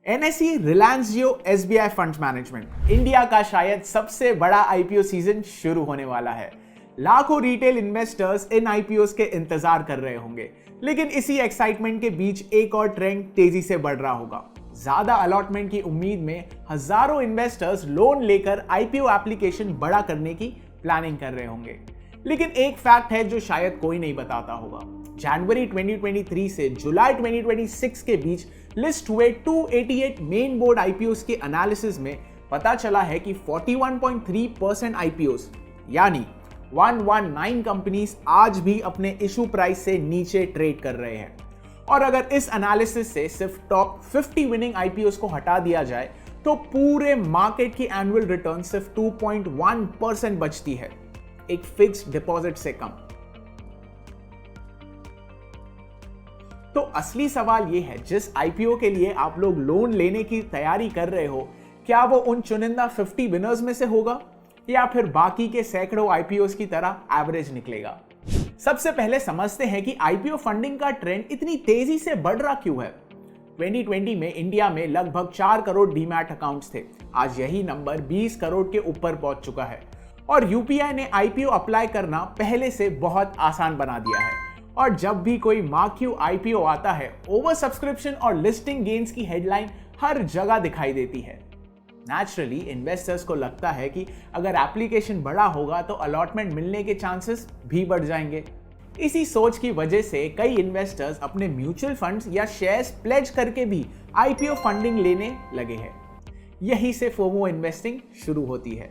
NSE, Reliance जियो, SBI funds management, India का शायद सबसे बड़ा IPO सीजन शुरू होने वाला है। लाखों रिटेल इन्वेस्टर्स इन IPOs के इंतजार कर रहे होंगे, लेकिन इसी एक्साइटमेंट के बीच एक और ट्रेंड तेजी से बढ़ रहा होगा। ज्यादा अलॉटमेंट की उम्मीद में हजारों इन्वेस्टर्स लोन लेकर IPO एप्लीकेशन बड़ा करने की प्लानिंग कर रहे होंगे। लेकिन एक फैक्ट है जो शायद कोई नहीं बताता होगा। जनवरी 2023 से जुलाई 2026 के बीच लिस्ट हुए 288 मेन बोर्ड IPOs के एनालिसिस में पता चला है कि 41.3% IPOs यानी 119 कंपनीज आज भी अपने इशू प्राइस से नीचे ट्रेड कर रहे हैं। और अगर इस एनालिसिस से सिर्फ टॉप 50 विनिंग IPOs को हटा दिया जाए तो पूरे मार्केट की एनुअल रिटर्न सिर्फ 2.1% बचती है, एक फिक्स्ड डिपॉजिट से कम। तो असली सवाल यह है, जिस IPO के लिए आप लोग लोन लेने की तैयारी कर रहे हो, क्या वो उन चुनिंदा 50 विनर्स में से होगा या फिर बाकी के सैकड़ों IPOs की तरह एवरेज निकलेगा? सबसे पहले समझते हैं कि IPO फंडिंग का ट्रेंड इतनी तेजी से बढ़ रहा क्यों है। 2020 में इंडिया में लगभग 4 करोड़ डीमैट अकाउंट्स थे। आज यही नंबर 20 करोड़ के ऊपर पहुंच चुका है और UPI ने IPO अप्लाई करना पहले से बहुत आसान बना दिया है। और जब भी कोई मार्क्यू IPO आता है, ओवर सब्सक्रिप्शन और लिस्टिंग गेन्स की हेडलाइन हर जगह दिखाई देती है। नेचुरली इन्वेस्टर्स को लगता है कि अगर एप्लीकेशन बड़ा होगा तो अलॉटमेंट मिलने के चांसेस भी बढ़ जाएंगे। इसी सोच की वजह से कई इन्वेस्टर्स अपने म्यूचुअल फंड्स या शेयर्स प्लेज करके भी IPO फंडिंग लेने लगे हैं। यही से फोमो इन्वेस्टिंग शुरू होती है।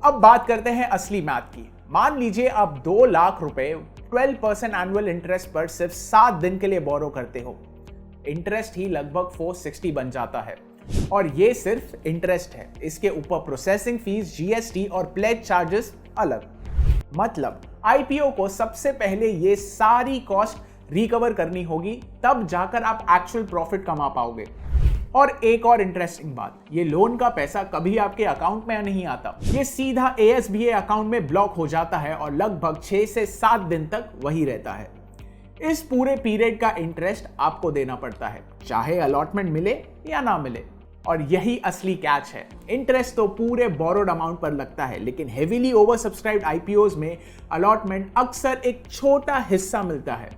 अब बात करते हैं असली मैथ की। मान लीजिए आप 2 लाख रुपए 12% एनुअल इंटरेस्ट पर सिर्फ 7 दिन के लिए बोरो करते हो। इंटरेस्ट ही लगभग 460 बन जाता है और ये सिर्फ इंटरेस्ट है। इसके ऊपर प्रोसेसिंग फीस, GST और प्लेज चार्जेस अलग। मतलब IPO को सबसे पहले ये सारी कॉस्ट रिकवर करनी होगी, तब जाकर आप एक्चुअल प्रॉफिट कमा पाओगे। और एक और इंटरेस्टिंग बात, ये लोन का पैसा कभी आपके अकाउंट में नहीं आता, ये सीधा ASBA अकाउंट में ब्लॉक हो जाता है और लगभग 6 से 7 दिन तक वही रहता है। इस पूरे पीरियड का इंटरेस्ट आपको देना पड़ता है, चाहे अलॉटमेंट मिले या ना मिले। और यही असली कैच है। इंटरेस्ट तो पूरे बोरोड अमाउंट पर लगता है, लेकिन हेवीली ओवर सब्सक्राइब्ड IPOs में अलॉटमेंट अक्सर एक छोटा हिस्सा मिलता है।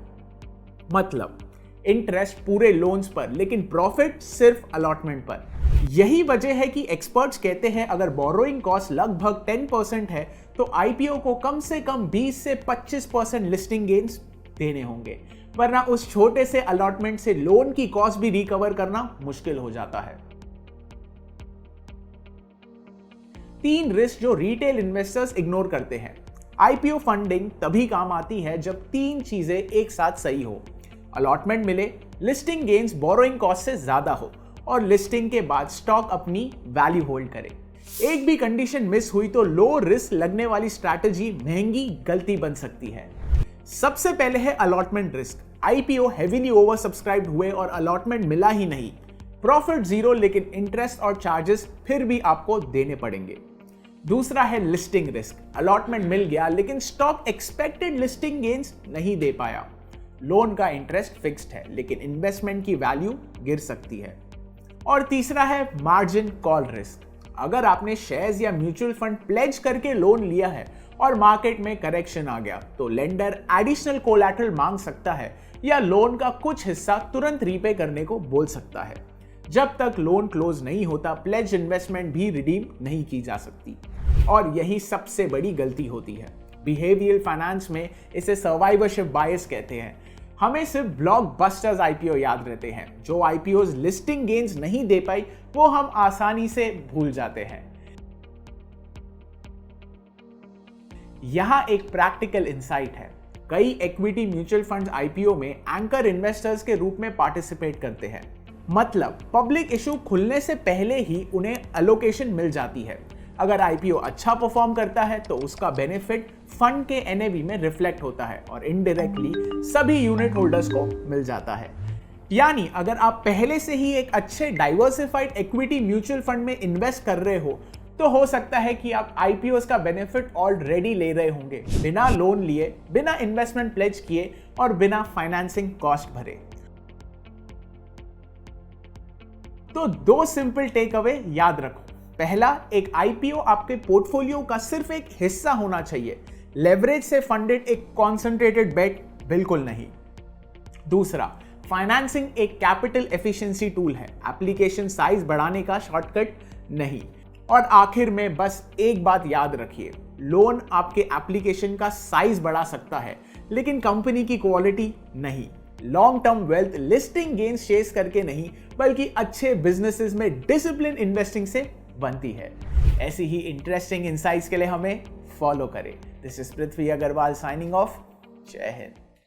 मतलब इंटरेस्ट पूरे लोन्स पर, लेकिन प्रॉफिट सिर्फ अलॉटमेंट पर। यही वजह है कि एक्सपर्ट्स कहते हैं अगर बोरोइंग कॉस्ट लगभग 10% है तो IPO को कम से कम 20 से 25% लिस्टिंग गेन्स देने होंगे, वरना उस छोटे से अलॉटमेंट से लोन की कॉस्ट भी रिकवर करना मुश्किल हो जाता है। 3 रिस्क जो रिटेल इन्वेस्टर्स इग्नोर करते हैं। IPO फंडिंग तभी काम आती है जब 3 चीजें एक साथ सही हो। अलॉटमेंट मिले, लिस्टिंग गेन्स बोरोइंग कॉस्ट से ज्यादा हो और लिस्टिंग के बाद स्टॉक अपनी वैल्यू होल्ड करे। एक भी कंडीशन मिस हुई तो लो रिस्क लगने वाली स्ट्रैटेजी महंगी गलती बन सकती है। सबसे पहले है allotment risk. IPO heavily over subscribed हुए और अलॉटमेंट मिला ही नहीं, प्रॉफिट जीरो, लेकिन इंटरेस्ट और चार्जेस फिर भी आपको देने पड़ेंगे। दूसरा है लिस्टिंग रिस्क। अलॉटमेंट मिल गया लेकिन स्टॉक एक्सपेक्टेड लिस्टिंग गेन्स नहीं दे पाया। लोन का इंटरेस्ट फिक्स्ड है लेकिन इन्वेस्टमेंट की वैल्यू गिर सकती है। और तीसरा है मार्जिन कॉल रिस्क। अगर आपने शेयर्स या म्यूचुअल फंड प्लेज करके लोन लिया है और मार्केट में करेक्शन आ गया तो लेंडर एडिशनल कोलैटरल मांग सकता है या लोन का कुछ हिस्सा तुरंत रीपे करने को बोल सकता है। जब तक लोन क्लोज नहीं होता प्लेज इन्वेस्टमेंट भी रिडीम नहीं की जा सकती। और यही सबसे बड़ी गलती होती है। बिहेवियरल फाइनेंस में इसे सर्वाइवरशिप बायस कहते हैं। हमें सिर्फ ब्लॉकबस्टर्स IPO याद रहते हैं। जो IPOs लिस्टिंग गेन्स नहीं दे पाई वो हम आसानी से भूल जाते हैं। यहां एक प्रैक्टिकल इंसाइट है। कई इक्विटी म्यूचुअल फंड्स IPO में एंकर इन्वेस्टर्स के रूप में पार्टिसिपेट करते हैं। मतलब पब्लिक इशू खुलने से पहले ही उन्हें एलोकेशन मिल जाती है। अगर IPO अच्छा परफॉर्म करता है तो उसका बेनिफिट फंड के NAV में रिफ्लेक्ट होता है और इनडायरेक्टली सभी यूनिट होल्डर्स को मिल जाता है। यानी अगर आप पहले से ही एक अच्छे डाइवर्सिफाइड इक्विटी म्यूचुअल फंड में इन्वेस्ट कर रहे हो तो हो सकता है कि आप IPOs का बेनिफिट ऑलरेडी ले रहे होंगे, बिना लोन लिए, बिना इन्वेस्टमेंट प्लेज किए और बिना फाइनेंसिंग कॉस्ट भरे। तो 2 सिंपल टेक अवे याद रखो। पहला, एक आईपीओ आपके पोर्टफोलियो का सिर्फ एक हिस्सा होना चाहिए, लेवरेज से फंडेड एक कॉन्सेंट्रेटेड बेट बिल्कुल नहीं। दूसरा, फाइनेंसिंग एक कैपिटल एफिशिएंसी टूल है, एप्लीकेशन साइज बढ़ाने का शॉर्टकट नहीं। और आखिर में बस एक बात याद रखिए, लोन आपके एप्लीकेशन का साइज बढ़ा सकता है लेकिन कंपनी की क्वालिटी नहीं। Long term wealth listing gains chase करके नहीं बल्कि अच्छे बिजनेसेस में डिसिप्लिन इन्वेस्टिंग से बनती है। ऐसी ही इंटरेस्टिंग इनसाइट्स के लिए हमें फॉलो करें। This is Prithvi Agarwal signing off. जय हिंद।